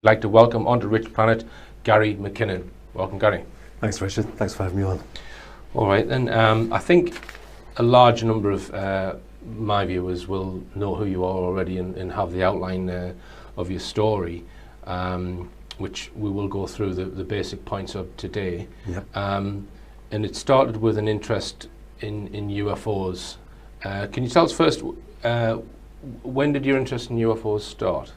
I'd like to welcome onto Rich Planet Gary McKinnon. Welcome, Gary. Thanks, Richard. Thanks for having me on. All right, then. I think a large number of my viewers will know who you are already and have the outline of your story, which we will go through the basic points of today. Yep. And it started with an interest in UFOs. Can you tell us first, when did your interest in UFOs start?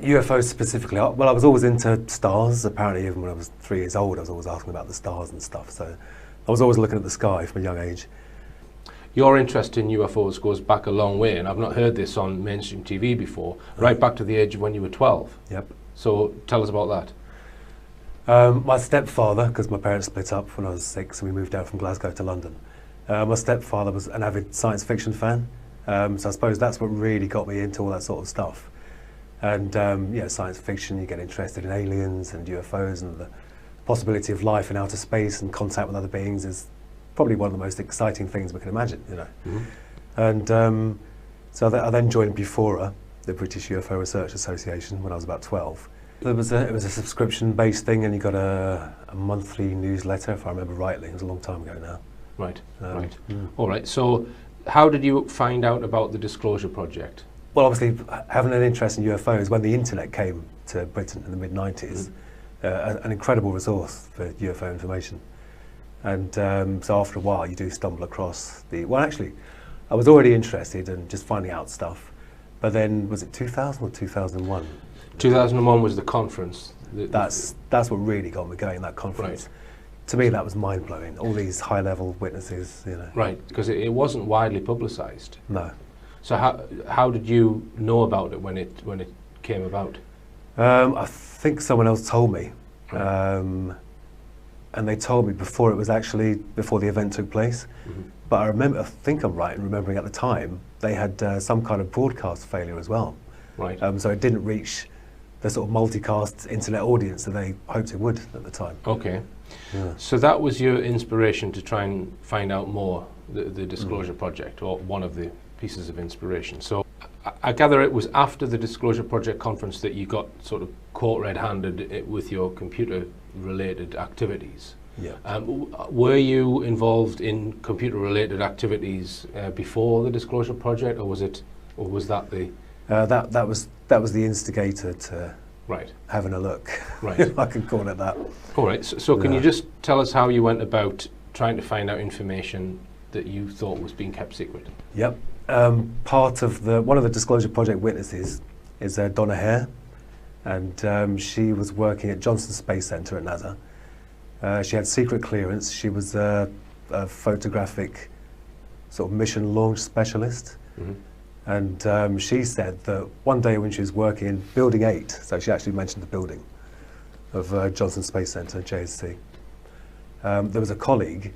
UFOs specifically, well, I was always into stars. Apparently, even when I was 3 years old, I was always asking about the stars and stuff. So I was always looking at the sky from a young age. Your interest in UFOs goes back a long way, and I've not heard this on mainstream TV before, right back to the age of when you were 12. Yep. So tell us about that. My stepfather, because my parents split up when I was 6 and we moved down from Glasgow to London. My stepfather was an avid science fiction fan, so I suppose that's what really got me into all that sort of stuff. And science fiction, you get interested in aliens and UFOs, and the possibility of life in outer space and contact with other beings is probably one of the most exciting things we can imagine, you know. Mm-hmm. And so I then joined BUFORA, the British UFO Research Association, when I was about 12. It was a subscription-based thing, and you got a monthly newsletter, if I remember rightly. It was a long time ago now. Right, right. All right, so how did you find out about the Disclosure Project? Well, obviously, having an interest in UFOs, when the internet came to Britain in the mid-90s, an incredible resource for UFO information. And so after a while, you do stumble across well, actually, I was already interested in just finding out stuff. But then, was it 2000 or 2001? 2001 was the conference. That's what really got me going, that conference. Right. To me, that was mind-blowing. All these high-level witnesses, you know. Right, because it wasn't widely publicised. No. So how did you know about it when it came about? I think someone else told me, Right. And they told me before the event took place. Mm-hmm. But I think I'm right in remembering at the time they had some kind of broadcast failure as well. Right. So it didn't reach the sort of multicast internet audience that they hoped it would at the time. Okay. Yeah. So that was your inspiration to try and find out more, the Disclosure Project, or one of the pieces of inspiration. So I gather it was after the Disclosure Project conference that you got sort of caught red-handed with your computer-related activities. Yeah. Were you involved in computer-related activities before the Disclosure Project, or was that the? That was the instigator to right having a look. Right. If I can call it that. All right. So can you just tell us how you went about trying to find out information that you thought was being kept secret? Yep. Part of one of the Disclosure Project witnesses is Donna Hare, and she was working at Johnson Space Center at NASA. She had secret clearance. She was a photographic sort of mission launch specialist. Mm-hmm. And she said that one day when she was working in Building 8, so she actually mentioned the building of Johnson Space Center, JSC, there was a colleague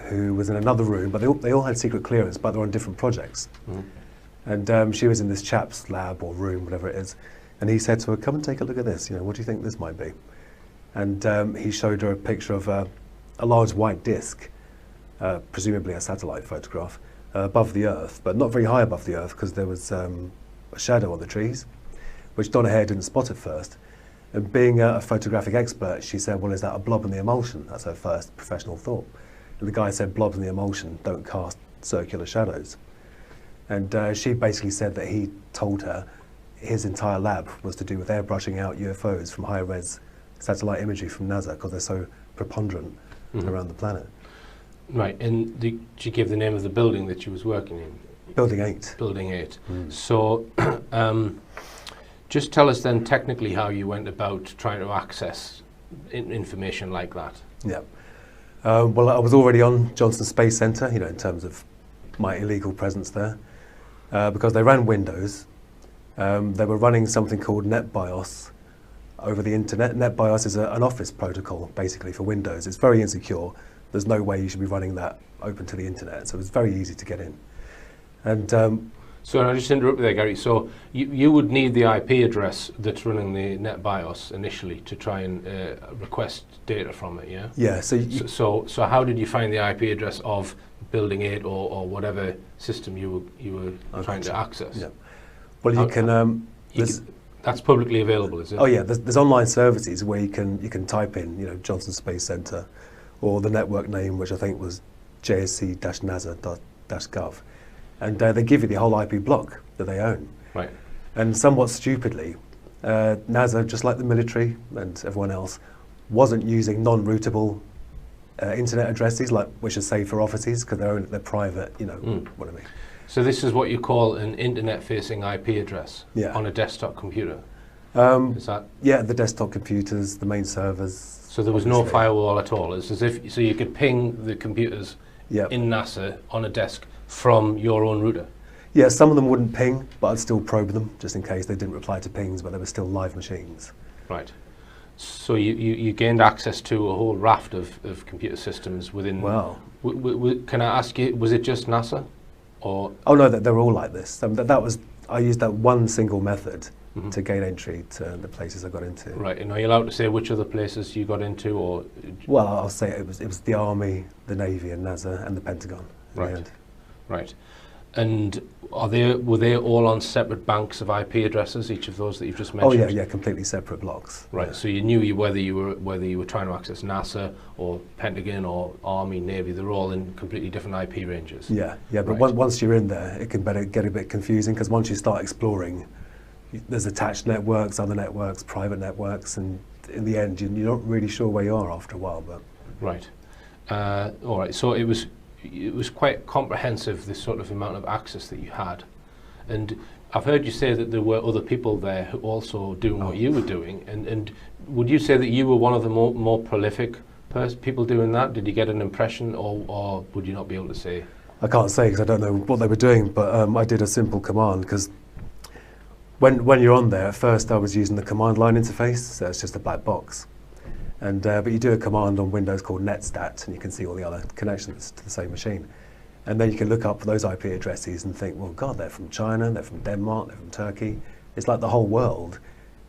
who was in another room, but they all had secret clearance, but they were on different projects. Mm-hmm. And she was in this chap's lab or room, whatever it is, and he said to her, "Come and take a look at this, what do you think this might be?" And he showed her a picture of a large white disc, presumably a satellite photograph, above the Earth, but not very high above the Earth, because there was a shadow on the trees, which Donna Hare didn't spot at first. And being a photographic expert, she said, "Well, is that a blob in the emulsion?" That's her first professional thought. And the guy said, "Blobs in the emulsion don't cast circular shadows." And she basically said that he told her his entire lab was to do with airbrushing out UFOs from high-res satellite imagery from NASA, because they're so preponderant around the planet. Right, and did she give the name of the building that she was working in? Building 8. Building 8. So just tell us then technically how you went about trying to access information like that. Yeah. Well, I was already on Johnson Space Center, in terms of my illegal presence there, because they ran Windows. They were running something called NetBIOS over the internet. NetBIOS is an office protocol, basically, for Windows. It's very insecure. There's no way you should be running that open to the internet, so it's very easy to get in. And so I'll just interrupt you there, Gary. So you would need the IP address that's running the NetBIOS initially to try and request data from it, yeah? Yeah. So how did you find the IP address of Building 8 or whatever system you were trying to access? Yeah. Well, That's publicly available, is it? Oh yeah, there's online services where you can type in, Johnson Space Center, or the network name, which I think was JSC-NASA.gov, and they give you the whole IP block that they own. Right. And somewhat stupidly, NASA, just like the military and everyone else, wasn't using non-routable internet addresses, which are safe for offices because they're private. What I mean. So this is what you call an internet-facing IP address on a desktop computer. Is that? Yeah, the desktop computers, the main servers. So there was no firewall at all. It's as if you could ping the computers in NASA on a desk from your own router. Yeah, some of them wouldn't ping, but I'd still probe them just in case they didn't reply to pings, but they were still live machines. Right. So you gained access to a whole raft of computer systems within. Wow. Can I ask you, was it just NASA? Or? Oh no, they're all like this. I used that one single method to gain entry to the places I got into. Right, and are you allowed to say which other places you got into, or? Well, I'll say it was the Army, the Navy, and NASA, and the Pentagon. Right, right. And were they all on separate banks of IP addresses? Each of those that you've just mentioned? Oh yeah, completely separate blocks. Right. Yeah. So you knew whether you were trying to access NASA or Pentagon or Army, Navy. They're all in completely different IP ranges. Yeah, yeah. But once you're in there, it can get a bit confusing because once you start exploring, there's attached networks, other networks, private networks, and in the end, you're not really sure where you are after a while. But right. All right. So it was quite comprehensive, this sort of amount of access that you had. And I've heard you say that there were other people there who also doing what you were doing. And would you say that you were one of the more prolific people doing that? Did you get an impression, or would you not be able to say? I can't say because I don't know what they were doing, but I did a simple command because when you're on there, at first I was using the command line interface, so it's just a black box. And but you do a command on Windows called netstat, and you can see all the other connections to the same machine. And then you can look up those IP addresses and think, well, God, they're from China, they're from Denmark, they're from Turkey. It's like the whole world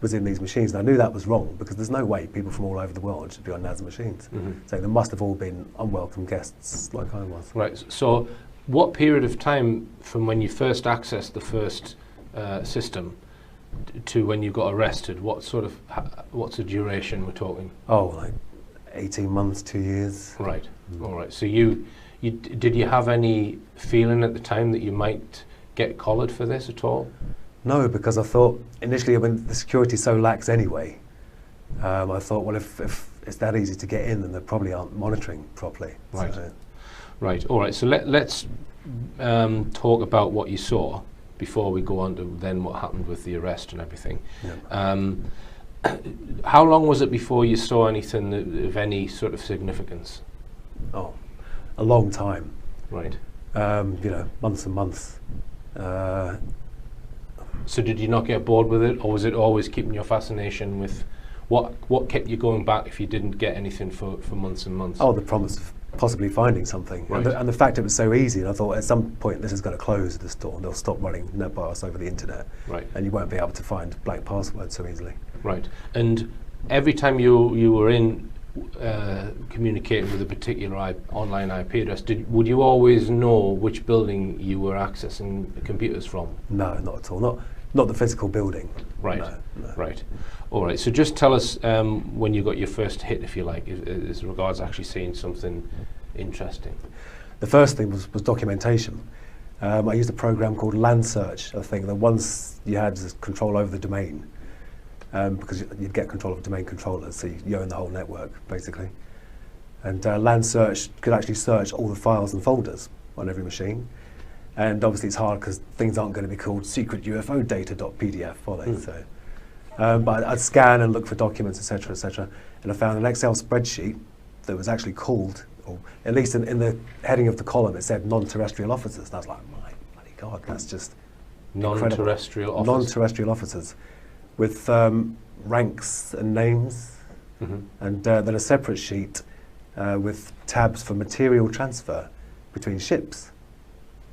was in these machines. And I knew that was wrong because there's no way people from all over the world should be on NASA machines. So they must have all been unwelcome guests like I was. Right. So what period of time from when you first accessed the first system to when you got arrested, what's the duration we're talking? Oh, like 18 months, 2 years. Right. All right. So did you have any feeling at the time that you might get collared for this at all? No, because I thought initially when the security's so lax anyway, I thought, well, if it's that easy to get in, then they probably aren't monitoring properly. Right. So. Right. All right. So let's talk about what you saw before we go on to then what happened with the arrest and everything. Yeah. How long was it before you saw anything of any sort of significance? Oh, a long time. Right. Months and months. So did you not get bored with it, or was it always keeping your fascination with what kept you going back if you didn't get anything for months and months? Oh, the promise of possibly finding something. Right. And the fact it was so easy, and I thought at some point this is going to close the store and they'll stop running NetBIOS over the internet. Right. And you won't be able to find blank passwords so easily. Right. And every time you were in communicating with a particular online IP address, would you always know which building you were accessing the computers from? No, not at all. Not the physical building. Right. No. Right. All right. So just tell us when you got your first hit, if you like, as regards actually seeing something interesting. The first thing was documentation. I used a program called LAN search. I think that once you had control over the domain, because you'd get control of domain controllers, so you own the whole network basically. And LAN search could actually search all the files and folders on every machine. And obviously it's hard because things aren't going to be called secret UFO data.pdf, are they? So, but I'd scan and look for documents, etc., and I found an Excel spreadsheet that was actually called, or at least in the heading of the column, it said non-terrestrial officers. And I was like, my bloody God, that's just non-terrestrial officers. Non-terrestrial officers with ranks and names, and then a separate sheet with tabs for material transfer between ships.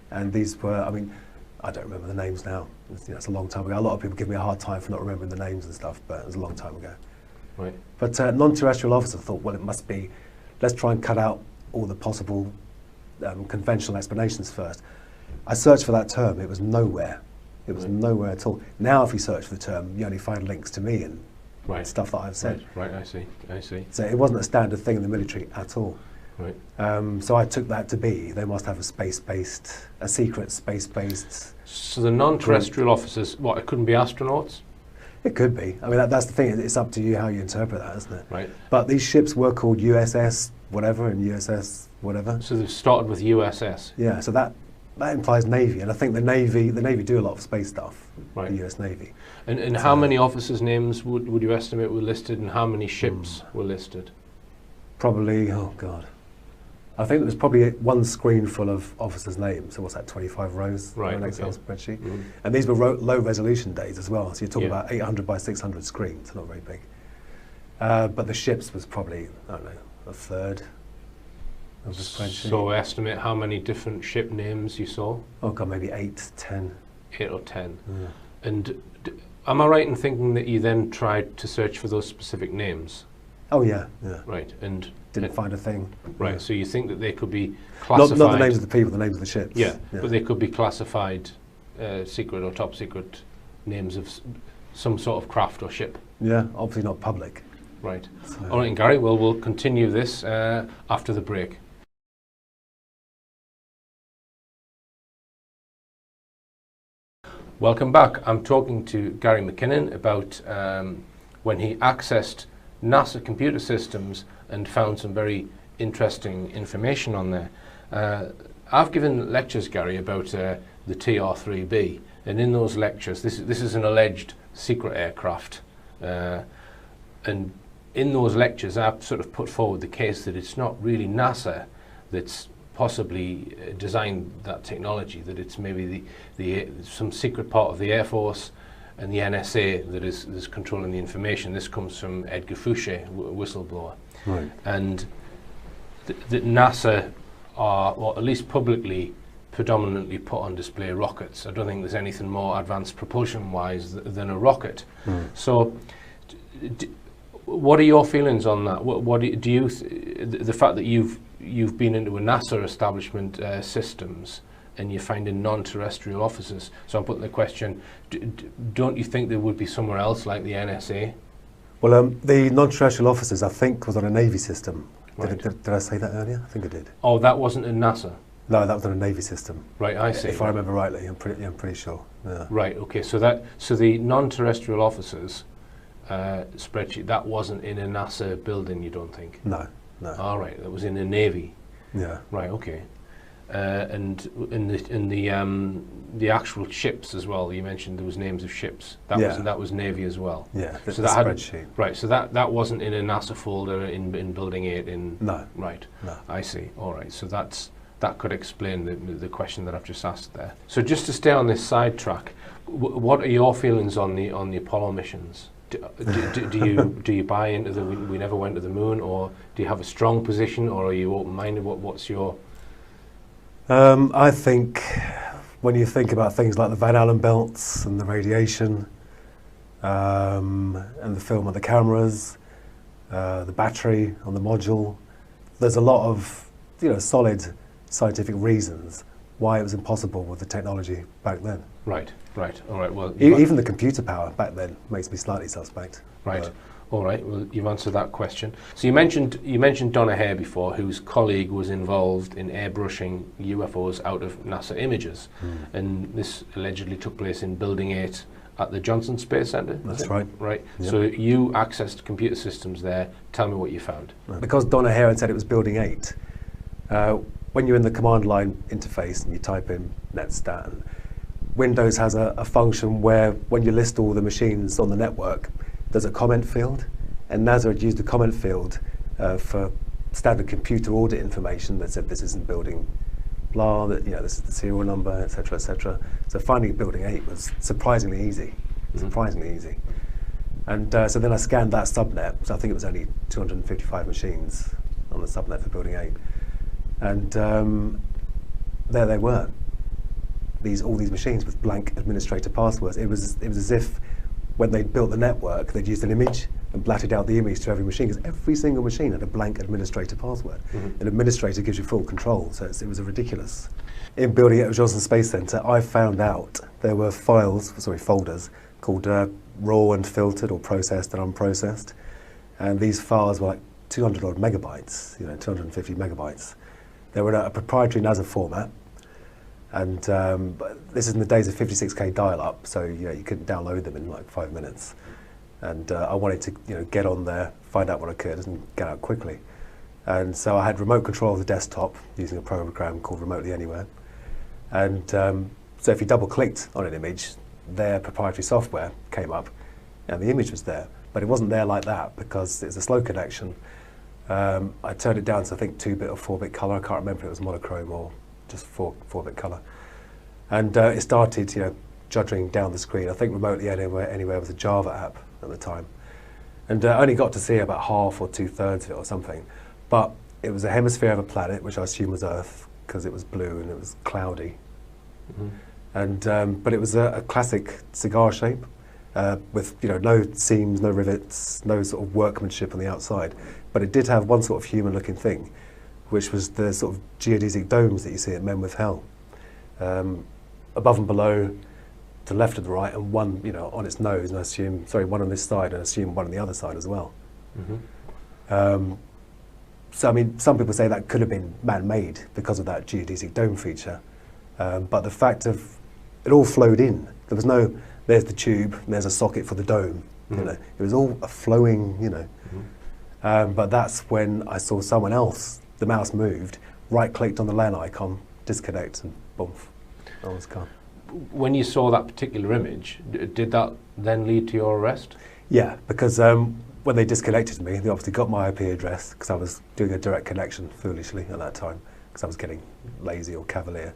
And these were, I mean, I don't remember the names now. It's a long time ago. A lot of people give me a hard time for not remembering the names and stuff, but it was a long time ago. Right. But non-terrestrial officer thought, well, it must be, let's try and cut out all the possible conventional explanations first. I searched for that term. It was nowhere It was nowhere at all. Now, if you search for the term, you only find links to me and stuff that I've said. Right, I see. So it wasn't a standard thing in the military at all. Right. So I took that to be, they must have a secret space-based... So the non-terrestrial officers, what, it couldn't be astronauts? It could be. I mean, that's the thing. It's up to you how you interpret that, isn't it? Right. But these ships were called USS whatever and USS whatever. So they've started with USS. Yeah. So that implies Navy, and I think the Navy do a lot of space stuff. Right. The US Navy. And how many officers' names would you estimate were listed, and how many ships were listed? Probably. Oh God. I think there was probably one screen full of officers' names. So what's that, 25 rows on an Excel spreadsheet? And these were low resolution days as well. So you're talking about 800 by 600 screens, so not very big. But the ships was probably, I don't know, a third of the spreadsheet. So estimate how many different ship names you saw? Oh God, maybe 8, 10. 8 or 10. Yeah. And am I right in thinking that you then tried to search for those specific names? Oh yeah. Right, and didn't find a thing. Right, Yeah. so you think that they could be classified... Not the names of the people, the names of the ships. Yeah, but they could be classified secret or top secret names of some sort of craft or ship. Yeah, obviously not public. Right. So. All right, Gary, well, we'll continue this after the break. Welcome back. I'm talking to Gary McKinnon about when he accessed NASA computer systems and found some very interesting information on there. I've given lectures, Gary, about the TR-3B, and in those lectures, this is an alleged secret aircraft, and in those lectures I've sort of put forward the case that it's not really NASA that's possibly designed that technology, that it's maybe some secret part of the Air Force and the NSA that is controlling the information. This comes from Edgar Fouché, whistleblower. Right. And that NASA are, or at least publicly, predominantly put on display rockets. I don't think there's anything more advanced propulsion-wise than a rocket. So, what are your feelings on that? What do you the fact that you've been into a NASA establishment systems and you're finding non-terrestrial officers? So I'm putting the question: don't you think there would be somewhere else like the NSA? Well, the non-terrestrial officers, I think, was on a Navy system. Right. Did I say that earlier? I think I did. Oh, that wasn't in NASA. No, that was on a Navy system. Right, I see. If I remember rightly, I'm pretty sure. Yeah. Right. Okay. So the non-terrestrial officers spreadsheet, that wasn't in a NASA building, you don't think? No. All right. That was in a Navy. Yeah. Right. Okay. And in the actual ships as well. You mentioned there was names of ships. That was Navy as well. Yeah. So the that spreadsheet. Right. So that wasn't in a NASA folder in Building 8 in. No. Right. No. I see. All right. So that could explain the question that I've just asked there. So just to stay on this sidetrack, what are your feelings on the Apollo missions? Do you buy into the we never went to the moon, or do you have a strong position, or are you open-minded? What's your... I think when you think about things like the Van Allen belts and the radiation, and the film on the cameras, the battery on the module, there's a lot of solid scientific reasons why it was impossible with the technology back then. Right. All right. Well, even the computer power back then makes me slightly suspect. Right. All right. Well, you've answered that question. So you mentioned Donna Hare before, whose colleague was involved in airbrushing UFOs out of NASA images, and this allegedly took place in Building 8 at the Johnson Space Center. That's right. Right. Yep. So you accessed computer systems there. Tell me what you found. Because Donna Hare had said it was Building 8. When you're in the command line interface and you type in netstat, Windows has a function where when you list all the machines on the network, there's a comment field, and NASA had used the comment field for standard computer audit information that said this isn't building blah, that this is the serial number, etc., etc. So finding Building 8 was surprisingly easy, And so then I scanned that subnet, so I think it was only 255 machines on the subnet for Building 8. And there they were, all these machines with blank administrator passwords. It was as if when they built the network, they'd used an image and blatted out the image to every machine, because every single machine had a blank administrator password. An administrator gives you full control, so it was ridiculous. in building it at Johnson Space Centre, I found out there were folders called raw and filtered, or processed and unprocessed, and these files were like 200 odd megabytes, 250 megabytes. They were in a proprietary NASA format, and this is in the days of 56K dial-up, so you couldn't download them in like 5 minutes. And I wanted to get on there, find out what I could, and get out quickly. And so I had remote control of the desktop using a program called Remotely Anywhere. And so if you double-clicked on an image, their proprietary software came up, and the image was there. But it wasn't there like that because it's a slow connection. I turned it down to, I think, 2-bit or 4-bit color. I can't remember if it was monochrome or just 4-bit color. And it started, juddering down the screen. I think Remotely Anywhere was a Java app at the time. And I only got to see about half or 2/3 of it or something. But it was a hemisphere of a planet, which I assume was Earth, because it was blue and it was cloudy. Mm-hmm. And but it was a classic cigar shape, with no seams, no rivets, no sort of workmanship on the outside. But it did have one sort of human-looking thing, which was the sort of geodesic domes that you see at Men with Hell, above and below, to the left and the right, and one on its nose, and I assume one on this side, and I assume one on the other side as well. Mm-hmm. So I mean, some people say that could have been man-made because of that geodesic dome feature, but the fact of it all flowed in. There was no, there's the tube, and there's a socket for the dome. Mm-hmm. It was all a flowing, Mm-hmm. But that's when I saw someone else. The mouse moved, right-clicked on the LAN icon, disconnect, and boom, I was gone. When you saw that particular image, did that then lead to your arrest? Yeah, because when they disconnected me, they obviously got my IP address, because I was doing a direct connection, foolishly, at that time, because I was getting lazy or cavalier.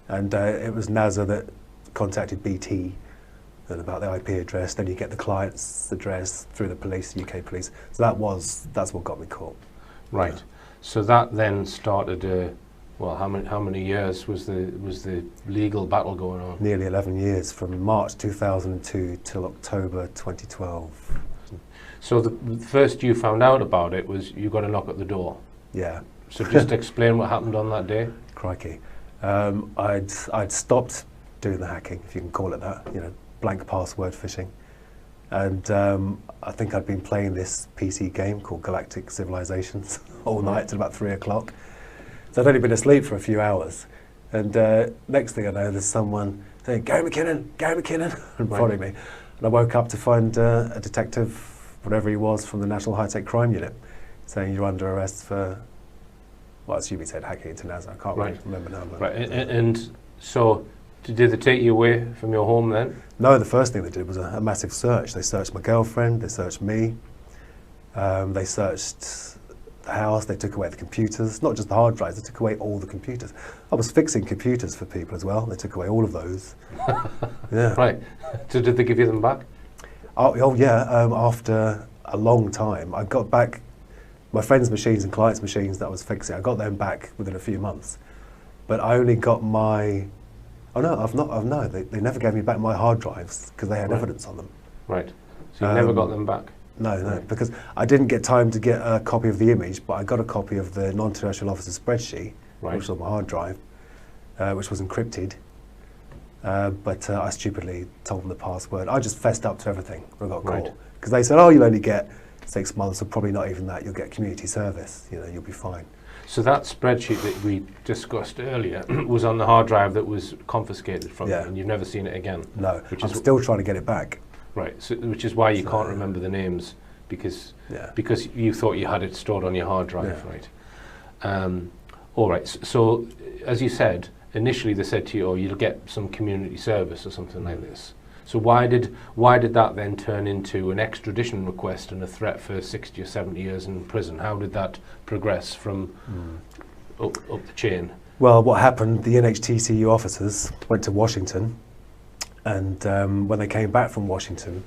And it was NASA that contacted BT and about the IP address. Then you get the client's address through the police, UK police. So that's what got me caught. Right. Yeah. So that then started. Well, how many years was the legal battle going on? Nearly 11 years, from March 2002 till October 2012. So the first you found out about it was you got a knock at the door. Yeah. So just explain what happened on that day. Crikey. I'd stopped doing the hacking, if you can call it that, blank password phishing. And I think I'd been playing this PC game called Galactic Civilizations all night till about 3 o'clock. So I'd only been asleep for a few hours. And next thing I know, there's someone saying, Gary McKinnon, and prodding me. And I woke up to find a detective, whatever he was, from the National High-Tech Crime Unit, saying you're under arrest for, well, I assume he said hacking into NASA. I can't really remember now. Right, and so did they take you away from your home then? No, the first thing they did was a massive search. They searched my girlfriend, they searched me, they searched the house, they took away the computers, not just the hard drives, they took away all the computers. I was fixing computers for people as well, they took away all of those. Yeah. Right, so did they give you them back? Oh yeah, after a long time. I got back my friends' machines and clients' machines that I was fixing, I got them back within a few months. But I only got my, they never gave me back my hard drives because they had evidence on them. Right, so you never got them back? No, because I didn't get time to get a copy of the image, but I got a copy of the non-terrestrial officer spreadsheet, which was on my hard drive, which was encrypted. But I stupidly told them the password. I just fessed up to everything when I got caught. Because they said, oh, you'll only get 6 months, or probably not even that, you'll get community service, you'll be fine. So that spreadsheet that we discussed earlier was on the hard drive that was confiscated from you, and you've never seen it again? No, I'm still trying to get it back. Right, so, which is why you can't remember the names, because you thought you had it stored on your hard drive, right? All right, so as you said, initially they said to you, oh, you'll get some community service or something like this. So why did that then turn into an extradition request and a threat for 60 or 70 years in prison? How did that progress from up the chain? Well, what happened, the NHTCU officers went to Washington, and when they came back from Washington,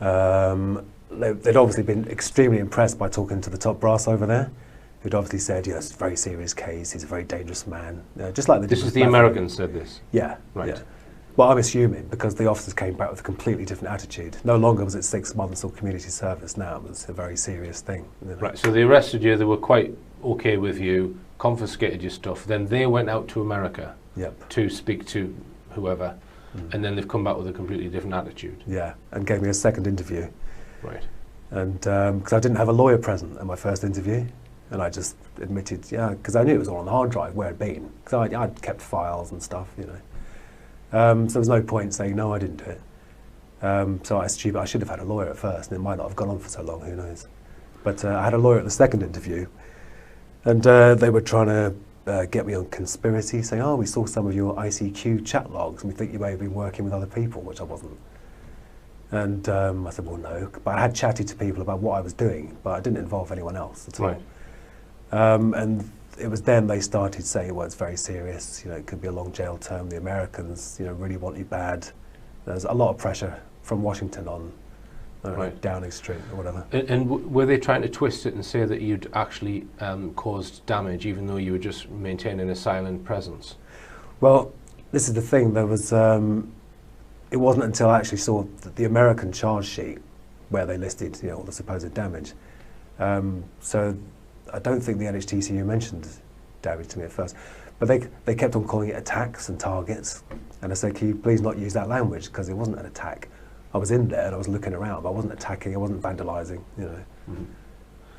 they'd obviously been extremely impressed by talking to the top brass over there, who'd obviously said, it's a very serious case, he's a very dangerous man. Just like this is the Americans said this? Yeah. Right. Yeah. Well, I'm assuming, because the officers came back with a completely different attitude. No longer was it 6 months or community service, now it was a very serious thing. Right, so they arrested you, they were quite okay with you, confiscated your stuff, then they went out to America Yep. to speak to whoever, and then they've come back with a completely different attitude. Yeah, and gave me a second interview. Right. And because I didn't have a lawyer present at my first interview, and I just admitted, yeah, because I knew it was all on the hard drive where it'd been, because I'd kept files and stuff, you know. So there was no point saying, no, I didn't do it. So I was stupid. I should have had a lawyer at first, and it might not have gone on for so long, who knows. But I had a lawyer at the second interview, and they were trying to get me on conspiracy, saying, oh, we saw some of your ICQ chat logs, and we think you may have been working with other people, which I wasn't. And I said, well, no. But I had chatted to people about what I was doing, but I didn't involve anyone else at all. Right. And it was then they started saying, well, it's very serious, you know, it could be a long jail term. The Americans, you know, really want you bad. There's a lot of pressure from Washington on Downing Street or whatever. And were they trying to twist it and say that you'd actually caused damage, even though you were just maintaining a silent presence? Well, this is the thing. There was, it wasn't until I actually saw the American charge sheet where they listed, you know, all the supposed damage. So I don't think the NHTCU mentioned damage to me at first, but they kept on calling it attacks and targets. And I said, can you please not use that language, because it wasn't an attack. I was in there and I was looking around, but I wasn't attacking, I wasn't vandalising, you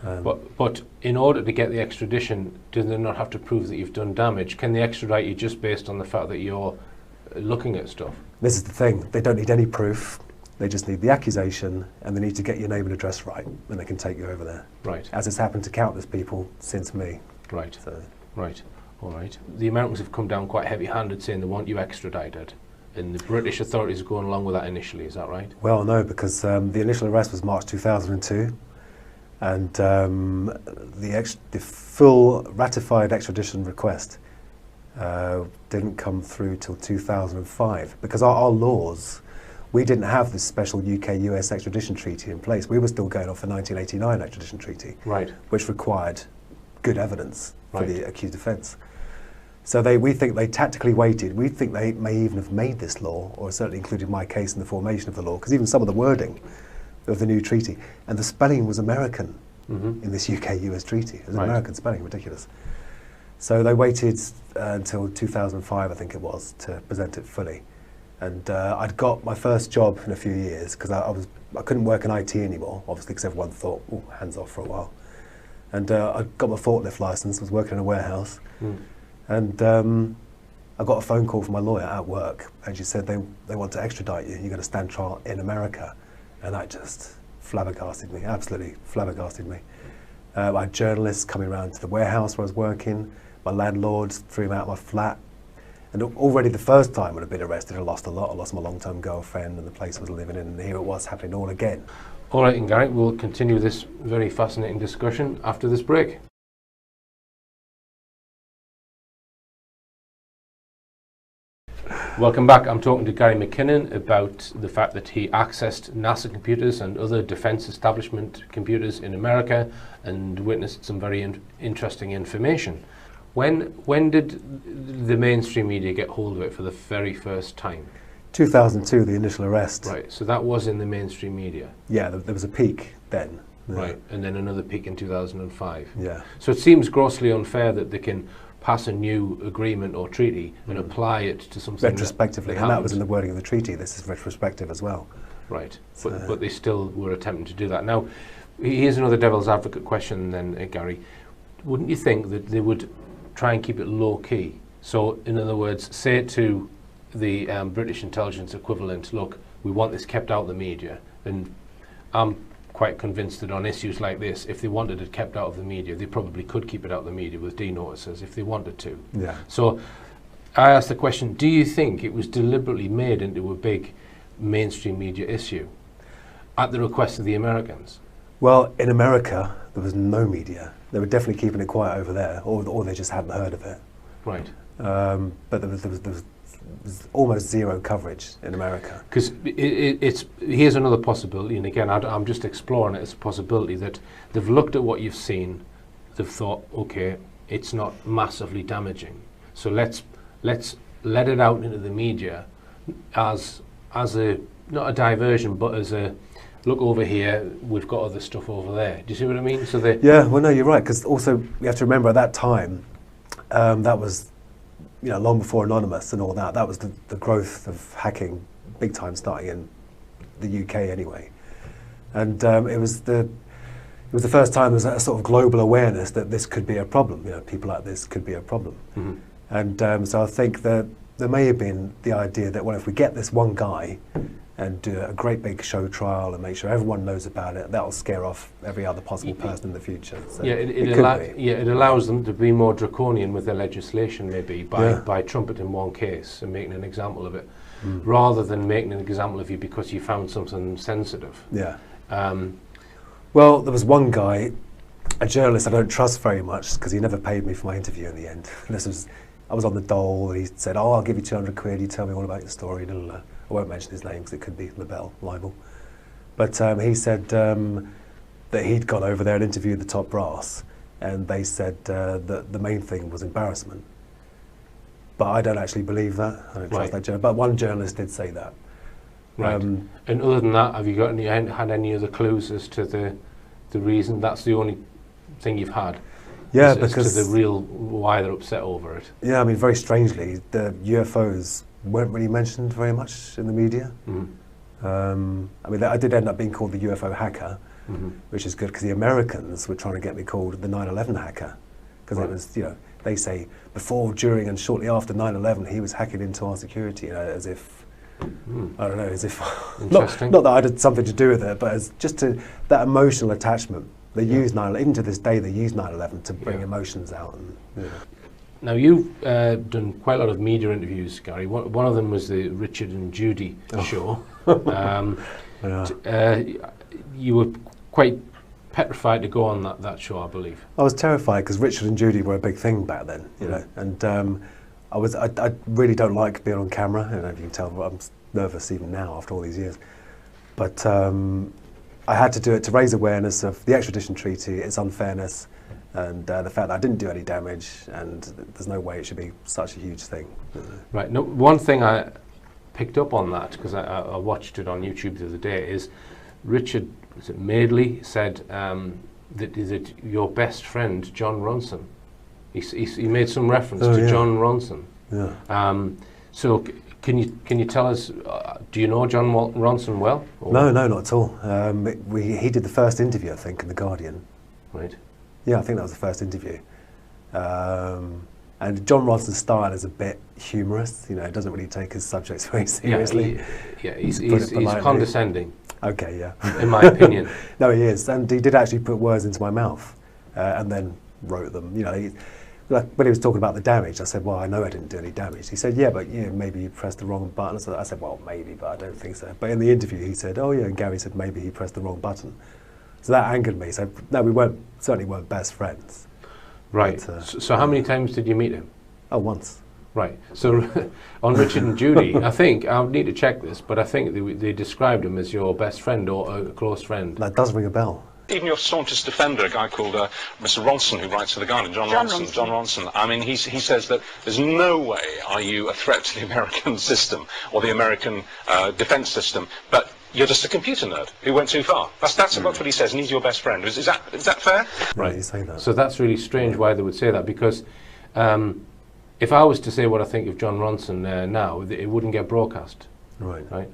know. But in order to get the extradition, do they not have to prove that you've done damage? Can they extradite you just based on the fact that you're looking at stuff? This is the thing, they don't need any proof, they just need the accusation, and they need to get your name and address right, and they can take you over there. Right. As has happened to countless people since me. Right. So. Right. All right. The Americans have come down quite heavy-handed, saying they want you extradited, and the British authorities are going along with that initially. Is that right? Well, no, because the initial arrest was March 2002, and the full ratified extradition request didn't come through till 2005, because our laws, we didn't have this special UK-US extradition treaty in place. We were still going off the 1989 extradition treaty, right, which required good evidence for the accused offence. So we think they tactically waited. We think they may even have made this law, or certainly included my case in the formation of the law, because even some of the wording of the new treaty, and the spelling was American in this UK-US treaty. It was an American spelling, ridiculous. So they waited until 2005, I think it was, to present it fully. And I'd got my first job in a few years, because I couldn't work in IT anymore, obviously, because everyone thought, oh, hands off for a while. And I got my forklift license, was working in a warehouse. And I got a phone call from my lawyer at work, and she said they want to extradite you. You're going to stand trial in America. And that just flabbergasted me, absolutely flabbergasted me. I had journalists coming around to the warehouse where I was working. My landlord threw me out of my flat. And already the first time I'd been arrested, I lost a lot. I lost my long-term girlfriend and the place I was living in, and here it was happening all again. All right, and Gary, we'll continue this very fascinating discussion after this break. Welcome back. I'm talking to Gary McKinnon about the fact that he accessed NASA computers and other defence establishment computers in America and witnessed some very interesting information. When did the mainstream media get hold of it for the very first time? 2002, the initial arrest. Right, so that was in the mainstream media? Yeah, there was a peak then. Right, and then another peak in 2005. Yeah. So it seems grossly unfair that they can pass a new agreement or treaty and apply it to something retrospectively, and that was in the wording of the treaty. This is retrospective as well. Right, but they still were attempting to do that. Now, here's another devil's advocate question then, Gary. Wouldn't you think that they would try and keep it low-key? So, in other words, say to the British intelligence equivalent, look, we want this kept out of the media, and I'm quite convinced that on issues like this, if they wanted it kept out of the media, they probably could keep it out of the media with D-notices if they wanted to. Yeah. So I asked the question, do you think it was deliberately made into a big mainstream media issue at the request of the Americans? Well, in America, there was no media. They were definitely keeping it quiet over there, or they just hadn't heard of it. Right. But there was almost zero coverage in America. Because here's another possibility, and again, I'm just exploring it as a possibility, that they've looked at what you've seen, they've thought, okay, it's not massively damaging, so let's let it out into the media as a, not a diversion, but as a, look over here, we've got other stuff over there. Do you see what I mean? So yeah, well, no, you're right, because also we have to remember at that time, that was long before Anonymous and all that. That was the growth of hacking, big time, starting in the UK anyway. And it was the first time there was a sort of global awareness that this could be a problem. People like this could be a problem. Mm-hmm. And so I think that there may have been the idea that, well, if we get this one guy and do a great big show trial and make sure everyone knows about it, that'll scare off every other possible person in the future. So it allows them to be more draconian with their legislation, maybe, by trumpeting one case and making an example of it, rather than making an example of you because you found something sensitive. Yeah. Well, there was one guy, a journalist I don't trust very much because he never paid me for my interview in the end. I was on the dole and he said, "Oh, I'll give you 200 quid, you tell me all about your story." I won't mention his name because it could be libel. But he said that he'd gone over there and interviewed the top brass, and they said that the main thing was embarrassment. But I don't actually believe that. I don't trust that journalist. But one journalist did say that. Right. And other than that, have you had any other clues as to the reason? That's the only thing you've had. Yeah, as because to the real why they're upset over it. Yeah, I mean, very strangely, the UFOs weren't really mentioned very much in the media. I mean, I did end up being called the UFO hacker, which is good because the Americans were trying to get me called the 9/11 hacker, because it was, they say before, during, and shortly after 9/11, he was hacking into our security, as if. I don't know, as if not that I had something to do with it, but as just that emotional attachment. They use 9/11, even to this day, they use 9/11 to bring emotions out. And, Now, you've done quite a lot of media interviews, Gary. One of them was the Richard and Judy show. You were quite petrified to go on that show, I believe. I was terrified because Richard and Judy were a big thing back then, and I really don't like being on camera. I don't know if you can tell, I'm nervous even now after all these years. But I had to do it to raise awareness of the extradition treaty, its unfairness, and the fact that I didn't do any damage, and there's no way it should be such a huge thing. Right. No, one thing I picked up on that, because I watched it on YouTube the other day, is Richard Madeley said that your best friend, John Ronson, he made some reference to John Ronson. Yeah. So can you tell us, do you know John Ronson well? No, not at all. He did the first interview, I think, in The Guardian. Right. Yeah, I think that was the first interview. And John Ronson's style is a bit humorous. He doesn't really take his subjects very seriously. He's condescending. Okay, yeah. In my opinion. No, he is. And he did actually put words into my mouth and then wrote them. Like when he was talking about the damage, I said, "Well, I know I didn't do any damage." He said, "Yeah, but maybe you pressed the wrong button." So I said, "Well, maybe, but I don't think so." But in the interview, he said, "Oh yeah," and Gary said, "Maybe he pressed the wrong button." So that angered me. So no, we certainly weren't best friends. Right. But, so how many times did you meet him? Oh, once. Right. So on Richard and Judy, I think I'll need to check this, but I think they described him as your best friend or a close friend. That does ring a bell. Even your staunchest defender, a guy called Mr. Ronson, who writes for The Guardian, John Ronson. I mean, he says that there's no way are you a threat to the American system or the American defense system, but you're just a computer nerd who went too far. That's what he says, and he's your best friend. Is that fair? Right. You say that. So that's really strange why they would say that, because if I was to say what I think of John Ronson now, it wouldn't get broadcast. Right.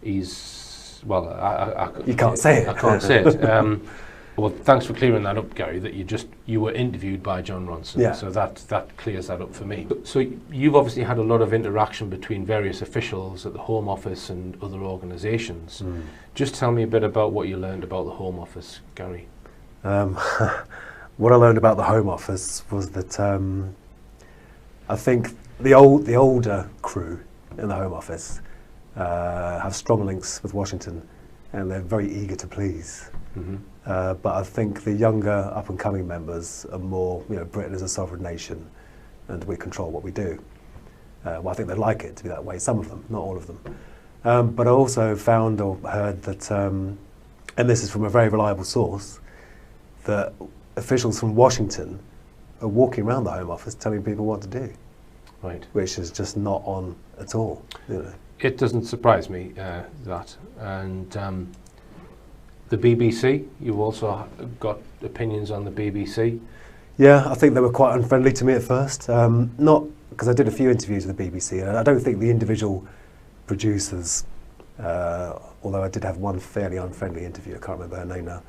He's... Well, you can't say it. I can't say it. Well, thanks for clearing that up, Gary, that you were interviewed by John Ronson. Yeah. So that clears that up for me. So you've obviously had a lot of interaction between various officials at the Home Office and other organisations. Just tell me a bit about what you learned about the Home Office, Gary. What I learned about the Home Office was that I think the older crew in the Home Office have strong links with Washington, and they're very eager to please. But I think the younger up-and-coming members are more, Britain is a sovereign nation, and we control what we do. Well, I think they'd like it to be that way, some of them, not all of them. But I also found or heard that, and this is from a very reliable source, that officials from Washington are walking around the Home Office telling people what to do. Right. Which is just not on at all. It doesn't surprise me, that. And the BBC, you've also got opinions on the BBC. Yeah, I think they were quite unfriendly to me at first. Not because I did a few interviews with the BBC, and I don't think the individual producers, although I did have one fairly unfriendly interview, I can't remember her name now,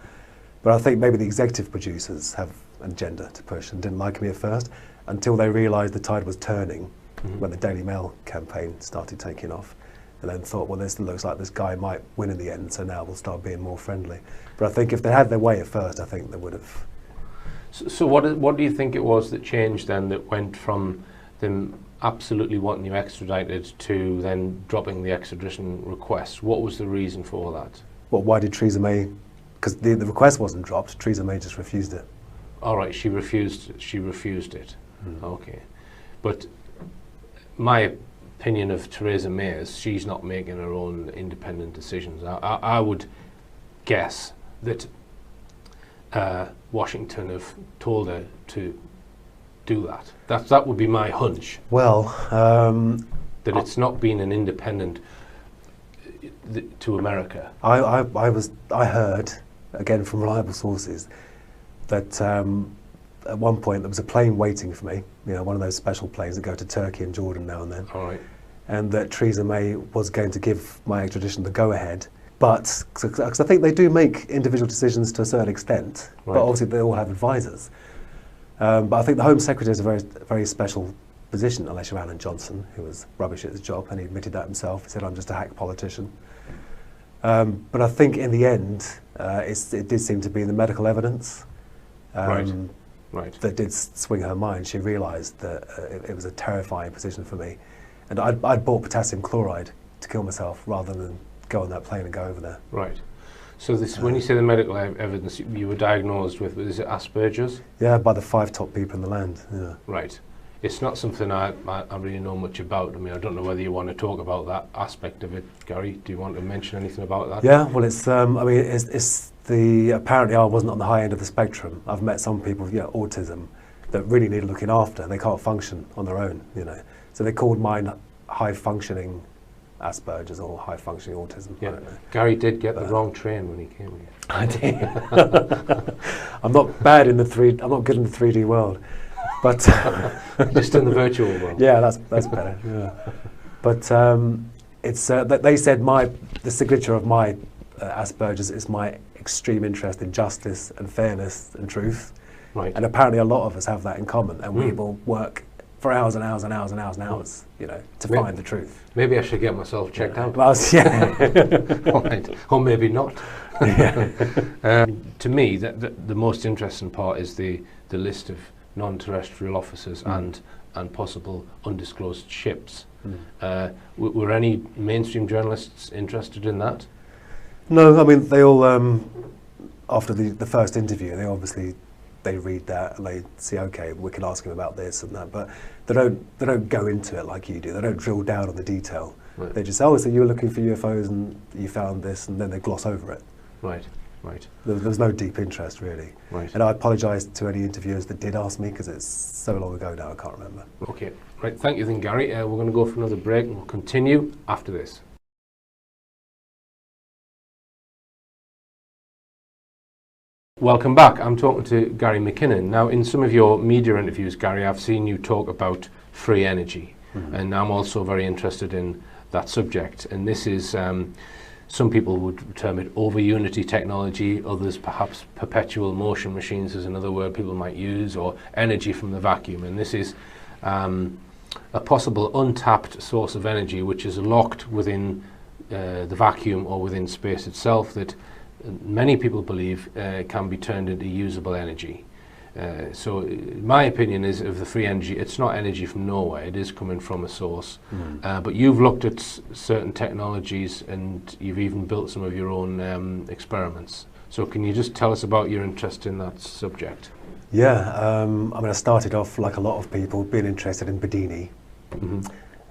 but I think maybe the executive producers have an agenda to push and didn't like me at first until they realised the tide was turning when the Daily Mail campaign started taking off, and then thought, well, this looks like this guy might win in the end, so now we'll start being more friendly. But I think if they had their way at first, I think they would have. So what do you think it was that changed then, that went from them absolutely wanting you extradited to then dropping the extradition request? What was the reason for that? Well, why did Theresa May? Because the request wasn't dropped, Theresa May just refused it. All right, she refused it. Okay. But my opinion of Theresa May is she's not making her own independent decisions. I would guess that Washington have told her to do that. That would be my hunch. Well, that it's not been an independent to America. I heard, again from reliable sources, that at one point there was a plane waiting for me, you know, one of those special planes that go to Turkey and Jordan now and then. All right. And that Theresa May was going to give my extradition the go-ahead. But, because I think they do make individual decisions to a certain extent, right. but obviously they all have advisors. But I think the Home Secretary is a very, very special position, unless you're Alan Johnson, who was rubbish at his job, and he admitted that himself. He said, I'm just a hack politician. But I think in the end, it did seem to be the medical evidence that did swing her mind. She realised that it was a terrifying position for me. And I'd bought potassium chloride to kill myself rather than go on that plane and go over there. Right. So this, when you say the medical evidence, you were diagnosed with, is it Asperger's? Yeah, by the 5 top people in the land. Yeah. Right. It's not something I really know much about. I mean, I don't know whether you want to talk about that aspect of it, Gary. Do you want to mention anything about that? Yeah, well, it's, I mean, it's the, apparently I wasn't on the high end of the spectrum. I've met some people with autism that really need looking after, and they can't function on their own, you know. So they called mine high-functioning Asperger's or high-functioning autism. Yeah. I don't know. Gary did get the wrong train when he came here. I did. I'm not bad in the I'm not good in the 3D world, but just in the virtual world. Yeah, that's better. Yeah. But it's they said the signature of my Asperger's is my extreme interest in justice and fairness and truth. Right. And apparently a lot of us have that in common, and we will work for hours and hours and hours and hours and hours, you know, to find the truth. Maybe I should get myself checked out. Well, yeah. Right. Or maybe not. Yeah. To me, the most interesting part is the list of non-terrestrial officers and possible undisclosed ships. Were any mainstream journalists interested in that? No, I mean, they all, after the first interview, they read that and they see, okay, we can ask him about this and that, but they don't go into it like you do. They don't drill down on the detail. Right. They just say, oh, so you were looking for UFOs and you found this, and then they gloss over it. Right, right. There's no deep interest, really. Right. And I apologise to any interviewers that did ask me, because it's so long ago now, I can't remember. Okay, right, thank you then, Gary. We're going to go for another break and we'll continue after this. Welcome back. I'm talking to Gary McKinnon. Now, in some of your media interviews, Gary, I've seen you talk about free energy, and I'm also very interested in that subject. And this is, some people would term it over-unity technology, others perhaps perpetual motion machines is another word people might use, or energy from the vacuum. And this is a possible untapped source of energy which is locked within the vacuum or within space itself, that many people believe can be turned into usable energy. So my opinion is of the free energy, it's not energy from nowhere, it is coming from a source. But you've looked at certain technologies and you've even built some of your own experiments. So can you just tell us about your interest in that subject? Yeah, I mean, I started off, like a lot of people, being interested in Bedini.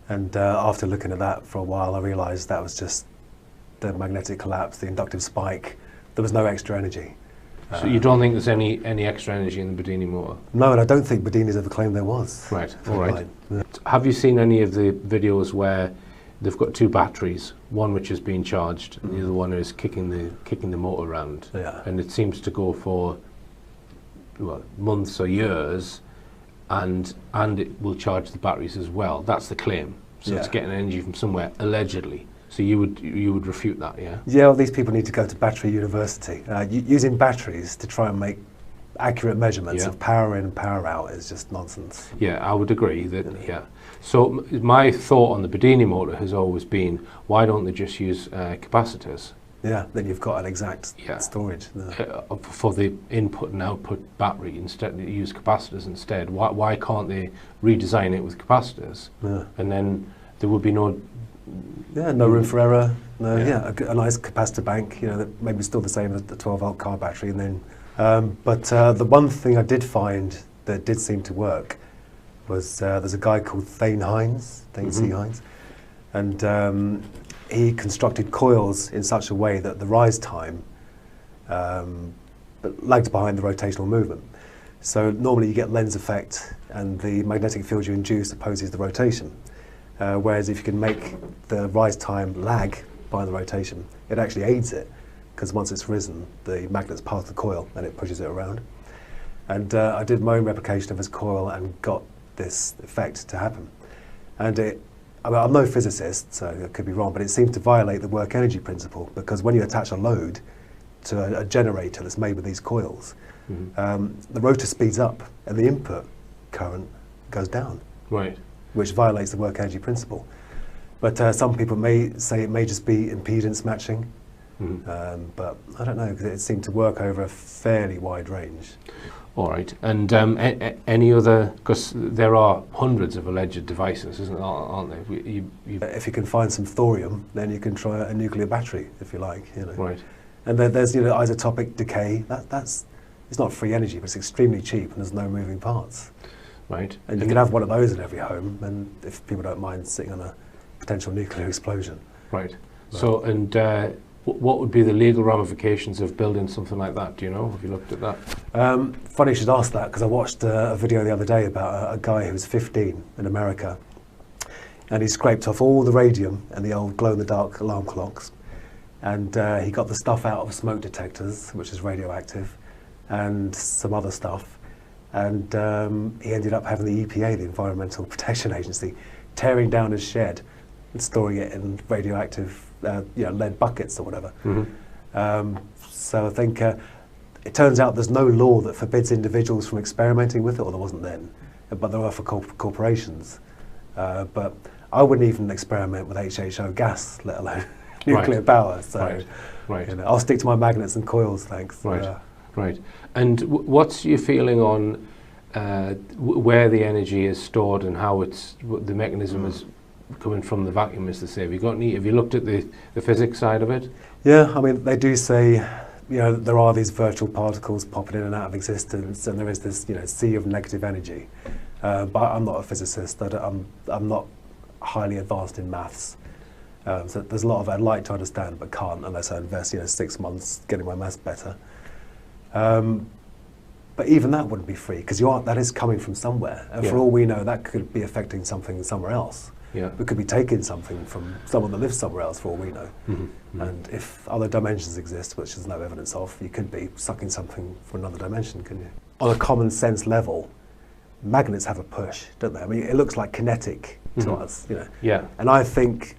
And after looking at that for a while, I realised that was just the magnetic collapse, the inductive spike. There was no extra energy. So you don't think there's any extra energy in the Bedini motor? No, and I don't think Bedini's ever claimed there was. Right, all right. Yeah. Have you seen any of the videos where they've got 2 batteries, one which is being charged and the other one is kicking the motor around? Yeah. And it seems to go for well, months or years, and it will charge the batteries as well. That's the claim. So it's getting energy from somewhere, allegedly. So you would refute that, yeah? Yeah, well, these people need to go to battery university. Using batteries to try and make accurate measurements of power in and power out is just nonsense. Yeah, I would agree that, yeah. So my thought on the Bedini motor has always been, why don't they just use capacitors? Yeah, then you've got an exact storage. For the input and output battery, instead they use capacitors instead. Why can't they redesign it with capacitors? Yeah. And then there would be no room for error. No, a nice capacitor bank, that maybe still the same as the 12-volt car battery. And then, but the one thing I did find that did seem to work was there's a guy called Thane C. Hines, and he constructed coils in such a way that the rise time lagged behind the rotational movement. So normally you get lens effect, and the magnetic field you induce opposes the rotation. Whereas if you can make the rise time lag by the rotation, it actually aids it, because once it's risen, the magnet's past the coil and it pushes it around. And I did my own replication of his coil and got this effect to happen. And I'm no physicist, so I could be wrong, but it seems to violate the work energy principle, because when you attach a load to a generator that's made with these coils, the rotor speeds up and the input current goes down. Right. Which violates the work energy principle. But some people may say it may just be impedance matching, but I don't know, because it seemed to work over a fairly wide range. All right, and any other, because there are hundreds of alleged devices, aren't there? If you can find some thorium, then you can try a nuclear battery, if you like. Right. And then there's isotopic decay. It's not free energy, but it's extremely cheap, and there's no moving parts. Right. And you can have one of those in every home, and if people don't mind sitting on a potential nuclear explosion. Right. So, and what would be the legal ramifications of building something like that? Do you know? Have you looked at that? Funny you should ask that, because I watched a video the other day about a guy who was 15 in America, and he scraped off all the radium and the old glow-in-the-dark alarm clocks, and he got the stuff out of smoke detectors, which is radioactive, and some other stuff. And he ended up having the EPA, the Environmental Protection Agency, tearing down his shed and storing it in radioactive lead buckets or whatever. So I think it turns out there's no law that forbids individuals from experimenting with it, or there wasn't then, but there are for corporations. But I wouldn't even experiment with HHO gas, let alone nuclear power. So I'll stick to my magnets and coils, thanks. Right. And what's your feeling on where the energy is stored and how the mechanism is coming from the vacuum, as they say? Have you looked at the physics side of it? Yeah, I mean, they do say, there are these virtual particles popping in and out of existence, and there is this, sea of negative energy. But I'm not a physicist. I'm not highly advanced in maths. So there's a lot of it I'd like to understand, but can't unless I invest, 6 months getting my maths better. But even that wouldn't be free, because that is coming from somewhere, and for all we know, that could be affecting something somewhere else. Yeah. We could be taking something from someone that lives somewhere else, for all we know. And if other dimensions exist, which there's no evidence of, you could be sucking something from another dimension, couldn't you? On a common sense level, magnets have a push, don't they? I mean, it looks like kinetic to us, Yeah. And I think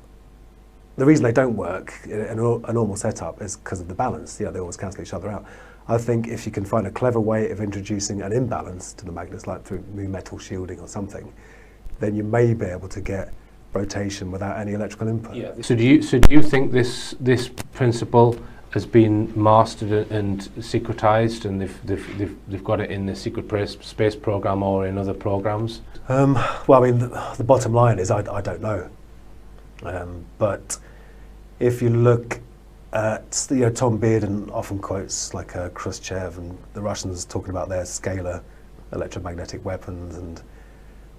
the reason they don't work in a normal setup is because of the balance. They always cancel each other out. I think if you can find a clever way of introducing an imbalance to the magnets, like through new metal shielding or something, then you may be able to get rotation without any electrical input. Yeah. So do you think this principle has been mastered and secretized, and they've got it in the secret space program or in other programs? Well, I mean, the bottom line is I don't know. But if you look at, Tom Bearden often quotes like Khrushchev and the Russians talking about their scalar electromagnetic weapons, and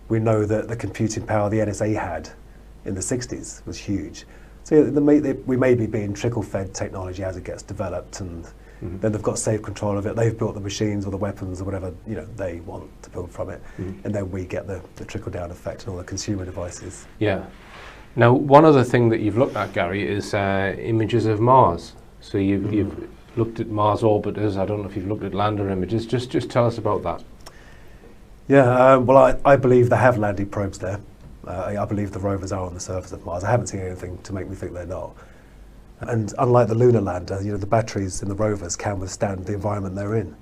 we know that the computing power the NSA had in the 60s was huge. So we may be being trickle-fed technology as it gets developed, and then they've got safe control of it. They've built the machines or the weapons or whatever they want to build from it, and then we get the trickle-down effect and all the consumer devices. Yeah. Now, one other thing that you've looked at, Gary, is images of Mars. So looked at Mars orbiters. I don't know if you've looked at lander images. Just tell us about that. Yeah, well, I believe they have landed probes there. I believe the rovers are on the surface of Mars. I haven't seen anything to make me think they're not. And unlike the lunar lander, you know, the batteries in the rovers can withstand the environment they're in.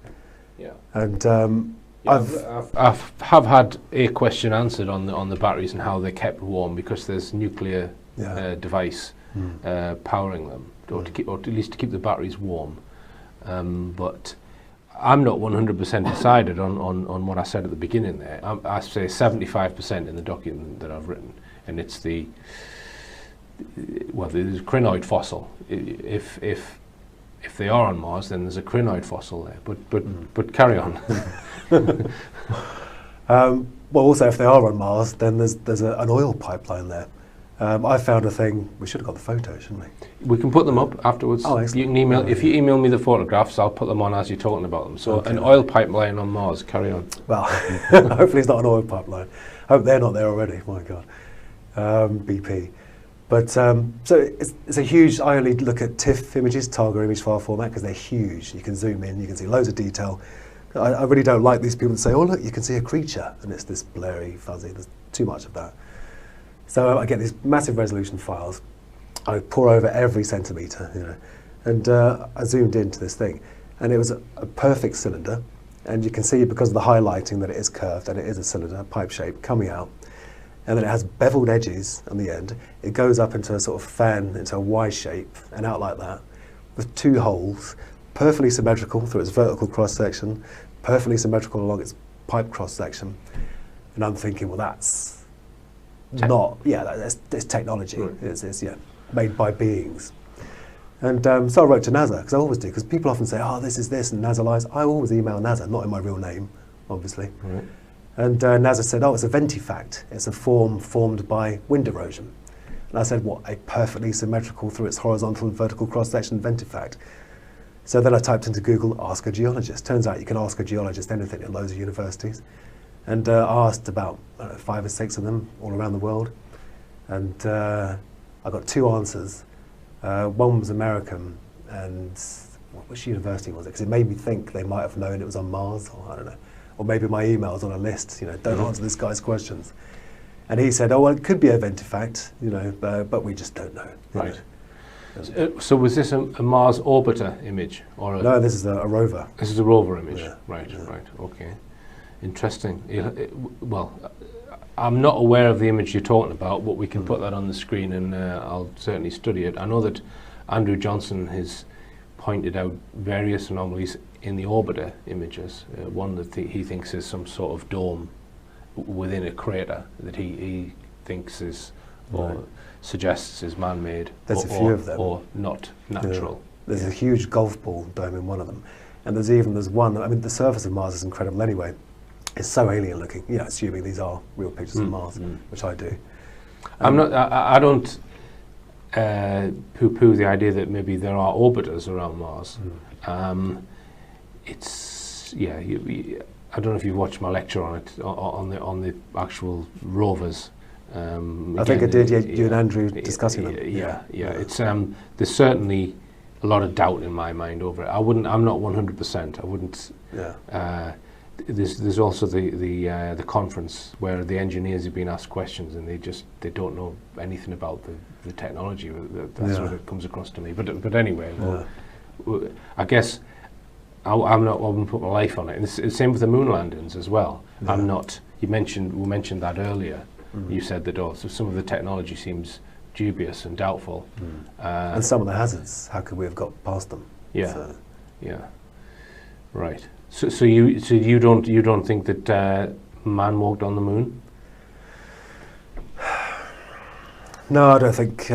Yeah. And I've had a question answered on the batteries and how they're kept warm, because there's nuclear device powering them, or at least to keep the batteries warm. But I'm not 100% decided on what I said at the beginning there. I say 75% in the document that I've written, and it's the crinoid fossil. If they are on Mars, then there's a crinoid fossil there. But carry on. Well, also, if they are on Mars, then there's an oil pipeline there. I found a thing. We should have got the photos, shouldn't we? We can put them up afterwards. Oh, excellent. You can email if you email me the photographs. I'll put them on as you're talking about them. So Okay. an oil pipeline on Mars. Carry on. Well, hopefully it's not an oil pipeline. Hope they're not there already. My God, BP. But so it's a huge. I only look at TIFF images, Target image file format, because they're huge. You can zoom in. You can see loads of detail. I really don't like these people that say, "Oh, look, you can see a creature," and it's this blurry, fuzzy. There's too much of that. So I get these massive resolution files. I pour over every centimetre, you know, and I zoomed into this thing, and it was a perfect cylinder. And you can see, because of the highlighting, that it is curved, and it is a cylinder, pipe shape, coming out. And then it has beveled edges on the end. It goes up into a sort of fan, into a Y shape, and out like that, with two holes, perfectly symmetrical through its vertical cross-section, perfectly symmetrical along its pipe cross-section. And I'm thinking, well, that's it's technology. Right. It's made by beings. And so I wrote to NASA, because I always do, because people often say, oh, this is this, and NASA lies. I always email NASA, not in my real name, obviously. Right. And NASA said, oh, it's a ventifact. It's a form formed by wind erosion. And I said, what, a perfectly symmetrical through its horizontal and vertical cross-section ventifact? So then I typed into Google, ask a geologist. Turns out you can ask a geologist anything in loads of universities. And I asked about 5 or 6 of them all around the world. And I got 2 answers. One was American, and which university was it? Because it made me think they might have known it was on Mars, or I don't know. Or maybe my email's on a list, you know, don't answer this guy's questions. And he said, oh, well, it could be a ventifact, you know, but we just don't know. Right. So was this a Mars orbiter image? Or No, this is a rover. This is a rover image. Yeah. Right, right, okay. Interesting. Well, I'm not aware of the image you're talking about, but we can put that on the screen, and I'll certainly study it. I know that Andrew Johnson has pointed out various anomalies in the orbiter images. One that he thinks is some sort of dome within a crater that he thinks is, or suggests is man-made. There's a few of them. Or not natural. Yeah. There's a huge golf ball dome in one of them. And there's one, I mean, the surface of Mars is incredible anyway. It's so alien looking, you know, assuming these are real pictures of Mars, which I do. I don't poo-poo the idea that maybe there are orbiters around Mars. It's, I don't know if you've watched my lecture on it, on the actual rovers. I think I did, you and Andrew discussing them. Yeah. It's there's certainly a lot of doubt in my mind over it. I'm not 100%. I wouldn't. Yeah. There's also the conference where the engineers have been asked questions, and they don't know anything about the technology. That's what it comes across to me. But anyway, I guess I wouldn't put my life on it. And it's the same with the moon landings as well. Yeah. We mentioned that earlier. You said that so some of the technology seems dubious and doubtful. And some of the hazards, how could we have got past them? Yeah. So. Yeah. Right. So you don't think that man walked on the moon? No, I don't think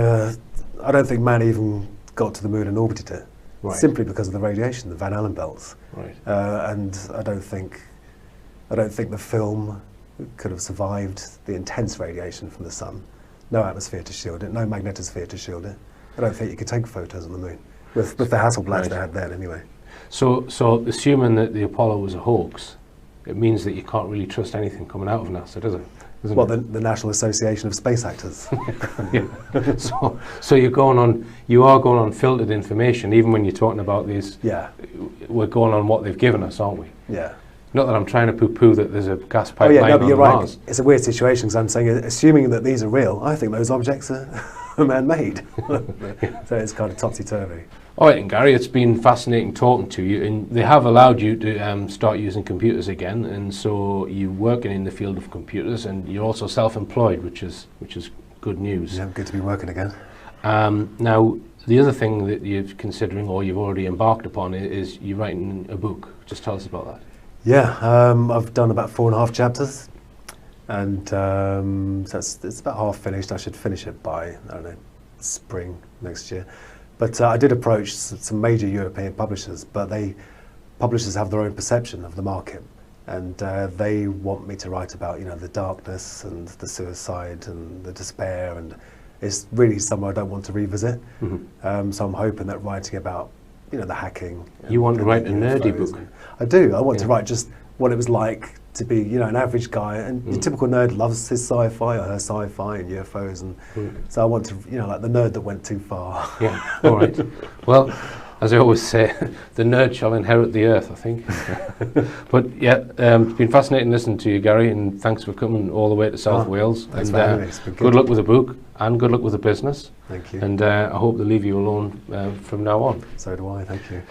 man even got to the moon and orbited it. Right. Simply because of the radiation, the Van Allen belts. Right. And I don't think the film could have survived the intense radiation from the sun. No atmosphere to shield it, no magnetosphere to shield it. I don't think you could take photos on the moon with the Hasselblads they had then anyway. So assuming that the Apollo was a hoax, it means that you can't really trust anything coming out of NASA, does it? isn't Well, it? the National Association of Space Actors. Yeah. So you are going on filtered information, even when you're talking about these. Yeah, We're going on what they've given us, aren't we? yeah. Not that I'm trying to poo-poo that there's a gas Oh pipeline yeah, no, but on you're right. Mars. It's a weird situation because I'm saying, assuming that these are real, I think those objects are man-made. So it's kind of topsy-turvy. All right, and Gary, it's been fascinating talking to you, and they have allowed you to start using computers again, and so you're working in the field of computers, and you're also self-employed, which is good news. Yeah, good to be working again. Now, the other thing that you're considering, or you've already embarked upon, is you're writing a book. Just tell us about that. Yeah, I've done about 4.5 chapters, and so it's about half finished. I should finish it by, I don't know, spring next year. But I did approach some major European publishers, but publishers have their own perception of the market, and they want me to write about, you know, the darkness and the suicide and the despair, and it's really somewhere I don't want to revisit. Mm-hmm. So I'm hoping that writing about, you know, the hacking. You want to and write the a nerdy UFOs, book? I do. I want Yeah. to write just what it was like to be, you know, an average guy. And your typical nerd loves his sci-fi or her sci-fi and UFOs, and so I want to, you know, like the nerd that went too far. Yeah, all right. Well, as I always say, the nerd shall inherit the earth, I think. But yeah, it's been fascinating listening to you, Gary, and thanks for coming all the way to South Wales. Thanks and for having me. It's been good luck with the book, and good luck with the business. Thank you. And I hope they leave you alone from now on. So do I. Thank you.